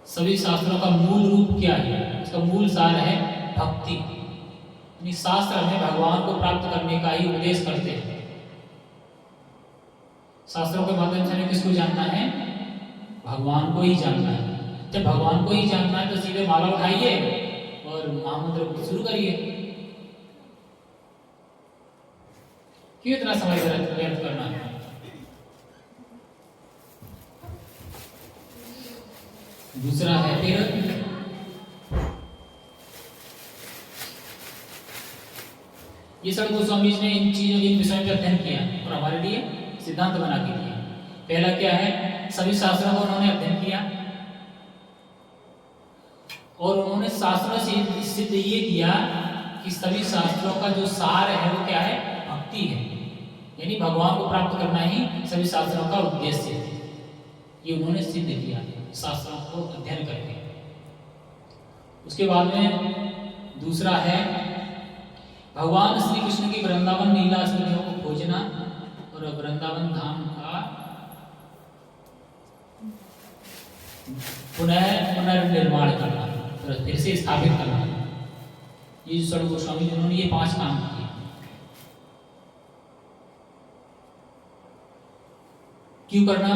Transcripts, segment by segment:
सभी शास्त्रों का मूल रूप क्या है? इसका मूल सार है भक्ति। यानी शास्त्र हमें भगवान को प्राप्त करने का ही उपदेश करते हैं। शास्त्रों के माध्यम से हमें किसको जानना है? भगवान को ही जानना है। जब भगवान को ही जानना है तो सीधे माला उठाइए और महामंत्र शुरू करिए। क्यों इतना समय व्यर्थ करना है? दूसरा है फिर ये सब गोस्वामी जी ने इन चीजों इन विषयों में अध्ययन किया और हमारे लिए सिद्धांत बना के दिया। पहला क्या है? सभी शास्त्रों को उन्होंने अध्ययन किया और उन्होंने शास्त्रों से सिद्ध ये किया कि सभी शास्त्रों का जो सार है वो क्या है? भक्ति है। यानी भगवान को प्राप्त करना ही सभी शास्त्रों का उद्देश्य है। ये उन्होंने सिद्ध किया शास्त्रों को अध्ययन करके। उसके बाद में दूसरा है भगवान श्री कृष्ण की वृंदावन लीला स्मृतियों को खोजना और वृंदावन धाम का पुनर्निर्माण करना, फिर से स्थापित करना। ये जो सड़क गोस्वामी जिन्होंने ये 5 काम किए। क्यों करना?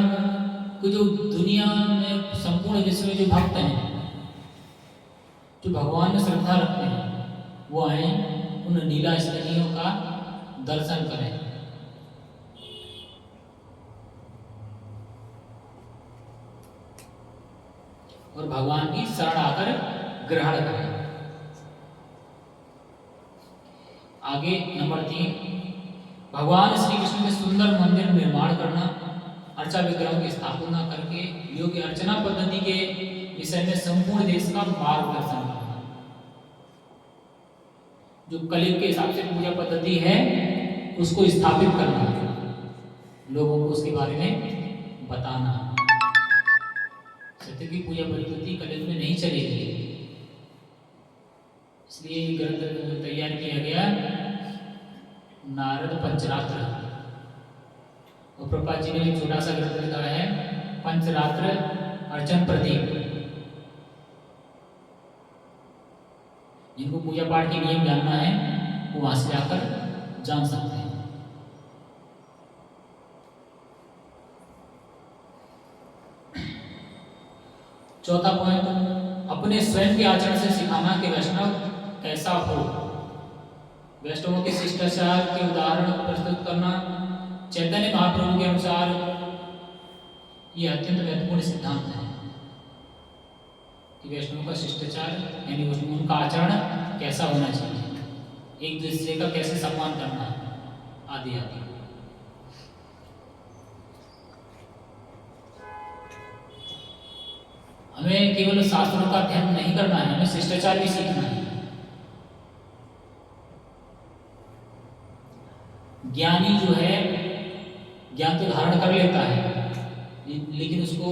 कि जो दुनिया में संपूर्ण विश्व में जो भक्त हैं, जो भगवान में श्रद्धा रखते हैं, वो आए उन लीला स्थलियों का दर्शन करें और भगवान की शरण आकर ग्रहण करें। आगे नंबर 3, भगवान श्री कृष्ण के सुंदर मंदिर निर्माण करना, अर्चा विग्रहों की स्थापना करके योग्य अर्चना पद्धति के विषय में संपूर्ण देश का मार्गदर्शन करना। जो कलियुग के हिसाब से पूजा पद्धति है उसको स्थापित करना, लोगों को उसके बारे में बताना। सत्य की पूजा पद्धति कलियुग में नहीं चलेगी, इसलिए ग्रंथ तैयार किया गया नारद पंचरात्र। और प्रभुपाद जी ने एक छोटा सा ग्रंथ लिखा है पंचरात्र अर्चन प्रदीप। जिनको पूजा पाठ के नियम जानना है वो वहां से जाकर जान सकते हैं। चौथा पॉइंट, अपने स्वयं के आचरण से सिखाना कि वैष्णव कैसा हो। वैष्णवों के शिष्टाचार के उदाहरण प्रस्तुत करना। चैतन्य महाप्रभु के अनुसार ये अत्यंत महत्वपूर्ण सिद्धांत है कि वैष्णव का शिष्टाचार यानी उनका आचरण कैसा होना चाहिए, एक दूसरे का कैसे सम्मान करना, आदि आदि। हमें केवल शास्त्रों का अध्ययन नहीं करना है, हमें शिष्टाचार भी सीखना है। ज्ञानी जो है ज्ञान तो धारण कर लेता है लेकिन उसको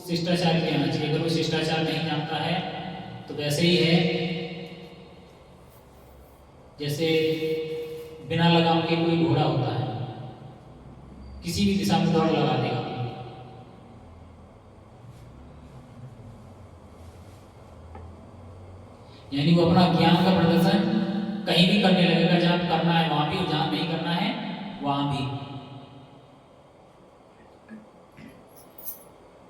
शिष्टाचार भी आना चाहिए। अगर वो शिष्टाचार नहीं जानता है तो वैसे ही है जैसे बिना लगाम के कोई घोड़ा होता है, किसी भी दिशा में दौड़ लगा देगा। यानी वो अपना ज्ञान का प्रदर्शन कहीं भी करने लगेगा, जहां करना है वहां भी, जहां नहीं करना है वहां भी।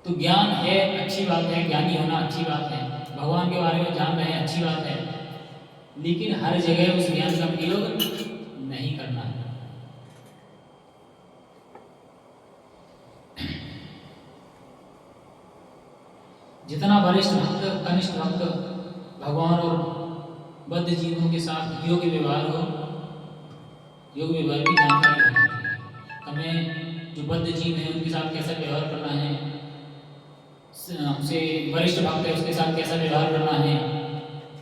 तो ज्ञान है अच्छी बात है, ज्ञानी होना अच्छी बात है, भगवान के बारे में जान रहे हैं अच्छी बात है, लेकिन हर जगह उस ज्ञान का प्रयोग नहीं करना है। जितना वरिष्ठ भक्त कनिष्ठ भक्त भगवान और बद्ध जीवों के साथ योग्य व्यवहार हो, योग्य व्यवहार की जानकारी होनी चाहिए। हमें जो बद्ध जीव है उनके साथ कैसा व्यवहार करना है, हमसे वरिष्ठ भक्त है उसके साथ कैसा व्यवहार करना है,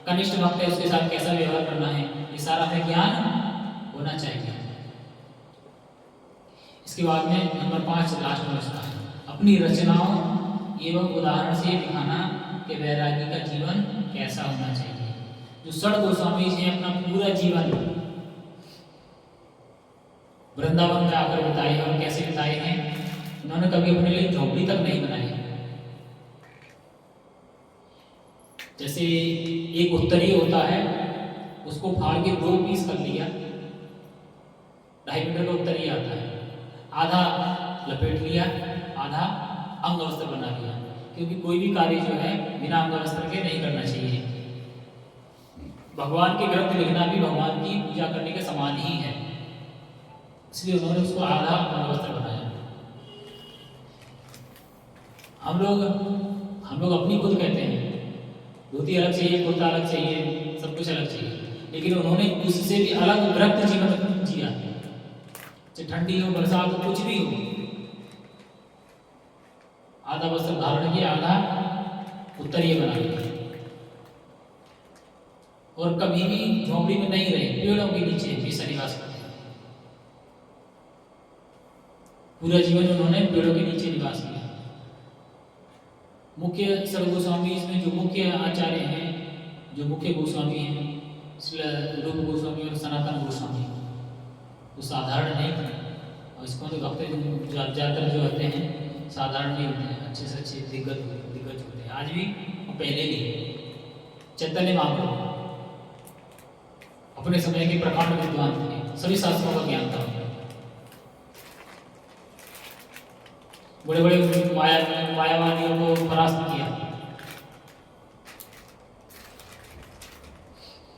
कनिष्ठ भक्त है उसके साथ कैसा व्यवहार करना है, ये सारा हमें ज्ञान होना चाहिए। इसके बाद में नंबर 5 लास्ट व्यवस्था है, अपनी रचनाओं एवं उदाहरण से दिखाना कि वैरागी का जीवन कैसा होना चाहिए। जो षड गोस्वामी जी ने अपना पूरा जीवन वृंदावन में आकर बिताए और कैसे बिताए हैं, उन्होंने कभी अपने लिए झोपड़ी तक नहीं बनाई। जैसे एक उत्तरीय होता है, उसको फाड़ के 2 पीस कर लिया, 2.5 मीटर का उत्तरीय आता है, आधा लपेट लिया, आधा अंग वस्त्र बना लिया, क्योंकि कोई भी कार्य जो है बिना अंग वस्त्र के नहीं करना चाहिए। भगवान के ग्रंथ लिखना भी भगवान की पूजा करने के समान ही है, इसलिए उन्होंने उसको आधा अंग वस्त्र बनाया। हम लोग अपनी खुद कहते हैं धोती अलग चाहिए, कुर्ता अलग चाहिए, सब कुछ अलग चाहिए, लेकिन उन्होंने उससे भी अलग विरक्त जीवन जिया। चाहे ठंडी हो, बरसात हो, कुछ भी हो, आधा वस्त्र धारण किया, आधा उत्तरीय बना लिया, और कभी भी झोंपड़ी में नहीं रहे, पेड़ों के नीचे हमेशा निवास करते हैं। पूरा जीवन उन्होंने पेड़ों के नीचे निवास किया। मुख्य सर्व गोस्वामी इसमें जो मुख्य आचार्य हैं, जो मुख्य गोस्वामी हैं, रूप गोस्वामी और सनातन गोस्वामी, वो साधारण नहीं थे, और इसको तो भक्त ज़्यादातर जो होते हैं साधारण नहीं होते हैं, अच्छे से अच्छे दिग्गज होते हैं, आज भी और पहले भी। चैतन्य महाप्रभु अपने समय के प्रकांड विद्वान थे, सभी शास्त्रों का ज्ञान था, बड़े बड़े मायावादियों को परास्त किया।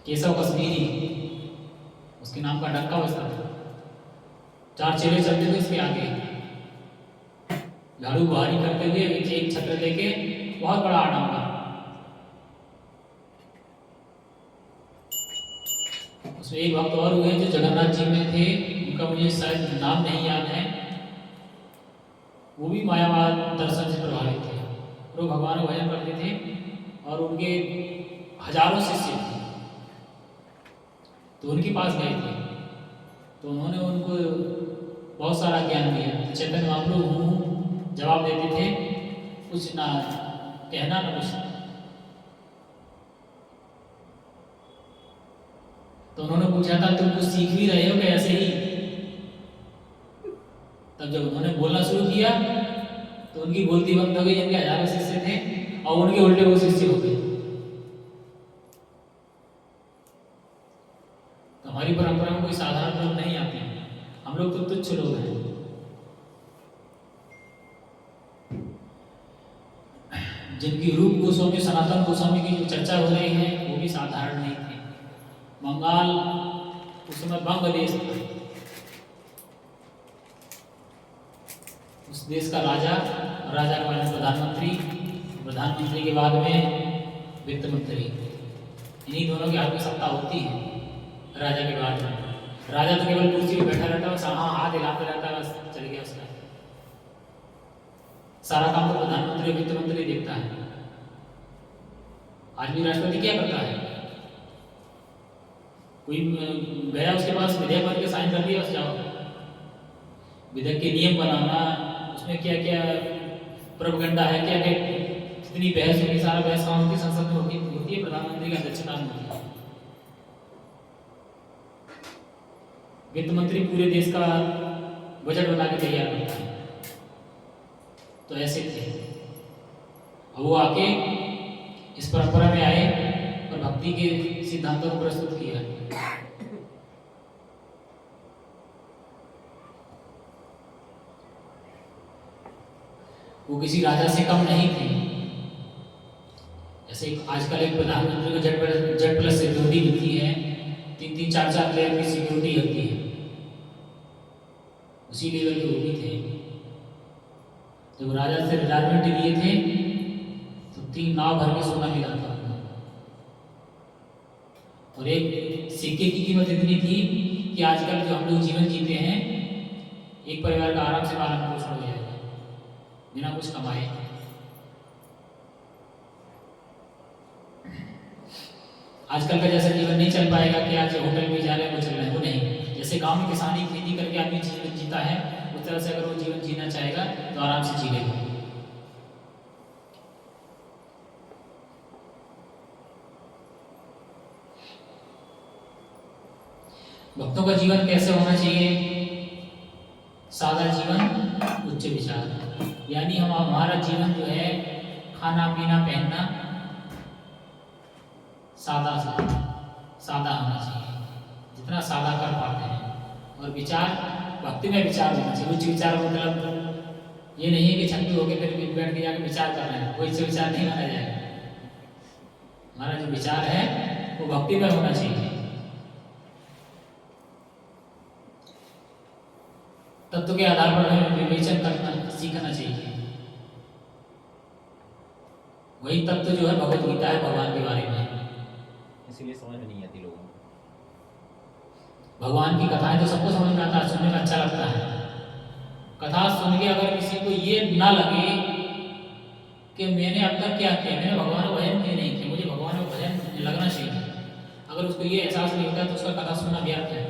केशव कश्मीरी, उसके नाम का डंका बजता था, 4 चेले चलते थे उसके आगे, झाड़ू बुहारी करते हुए एक छत्र लेके, बहुत बड़ा आडंबर। उसमें एक भक्त और हुए जो जगन्नाथ जी में थे, उनका मुझे शायद नाम नहीं याद है, वो भी मायावाद दर्शन से प्रभावित थे, वो भगवान को भजन करते थे, और उनके हजारों शिष्य थे, तो उनके पास गए थे, तो उन्होंने उनको बहुत सारा ज्ञान दिया। चैतन्य महाप्रभु जवाब देते थे, कुछ ना कहना ना कुछ। तो उन्होंने पूछा था तुम कुछ सीख भी रहे हो क्या ऐसे ही? तब जब उन्होंने बोलना शुरू किया तो उनकी बोलती बंद हो गई, जिनके हजारों शिष्य थे, और उनके उल्टे वो शिष्य हो गए। तो हमारी परंपरा में कोई साधारण लोग नहीं आते हैं, हम लोग तो तुच्छ लोग हैं। जिनकी रूप गोस्वामी, सनातन गोस्वामी की जो चर्चा हो रही है, वो भी साधारण नहीं थे। बंगाल उस समय बंग देश था, उस देश का राजा के बाद में प्रधानमंत्री के बाद में वित्त मंत्री, इन्हीं दोनों के हाथ में सत्ता होती है। राजा के बाद में राजा तो केवल कुर्सी पे बैठा रहता है, हाँ हाथ हिलाते रहता है, बस चल गया उसका, सारा काम तो प्रधानमंत्री वित्त मंत्री देखता है। आज भी राष्ट्रपति क्या करता है, कोई गया उसके पास विधेयक बन के साइन कर दिया, बस जाओ। विधेयक के नियम बनाना, उसमें क्या क्या प्रोपेगेंडा है, क्या क्या कितनी बहस होगी, सारा बहस कहाँ होती है? संसद में होती है, प्रधानमंत्री की अध्यक्षता में होती है। वित्त मंत्री पूरे देश का बजट बना के तैयार करता है। तो ऐसे थे, वो आके इस परंपरा में आए और भक्ति के सिद्धांतों को प्रस्तुत किया। वो किसी राजा से कम नहीं थे। जैसे आजकल एक प्रधानमंत्री को जेड प्लस सिक्योरिटी मिलती है, 3-3, 4-4 लेवल की सिक्योरिटी होती है, उसी लेवल के वो भी थे। जब राजा से रिटायरमेंट लिए थे तो 3 नाव भर के सोना मिला था, और एक सिक्के की कीमत इतनी थी कि आजकल जो हम लोग जीवन जीते हैं, एक परिवार का आराम से पालन पोषण हो जाएगा बिना कुछ कमाए। आजकल का जैसा जीवन नहीं चल पाएगा कि आज होटल में जा रहे हैं वो चल रहे हैं, वो नहीं। जैसे गांव में किसानी खेती करके आदमी जीवन जीता है, उस तरह से अगर वो जीवन जीना चाहेगा तो आराम से जी लेगा। भक्तों का जीवन कैसे होना चाहिए? सादा जीवन, उच्च विचार। यानी हमारा जीवन जो है, खाना पीना पहनना सादा से सादा होना चाहिए, जितना सादा कर पाते हैं। और विचार, भक्ति में विचार होना चाहिए। उच्च विचार मतलब ये नहीं है कि छंदी होकर फिर बैठ के जाकर विचार कर रहे हैं, कोई से विचार नहीं माना जाएगा। हमारा जो विचार है वो भक्ति में होना चाहिए। तत्व के आधार पर हमें विवेचन करना सीखना चाहिए। वही तत्व जो है भगवत गीता है भगवान के बारे में। इसीलिए समझ में नहीं आती लोगों को। भगवान की कथाएं तो सबको समझ में आता है, सुनने में अच्छा लगता है। कथा सुन के अगर किसी को ये ना लगे कि मैंने अब तक क्या किया, मैंने भगवान को भजन क्यों नहीं किया, मुझे भगवान को भजन लगना चाहिए, अगर उसको ये एहसास नहीं होता तो उसका कथा सुनना व्यर्थ है।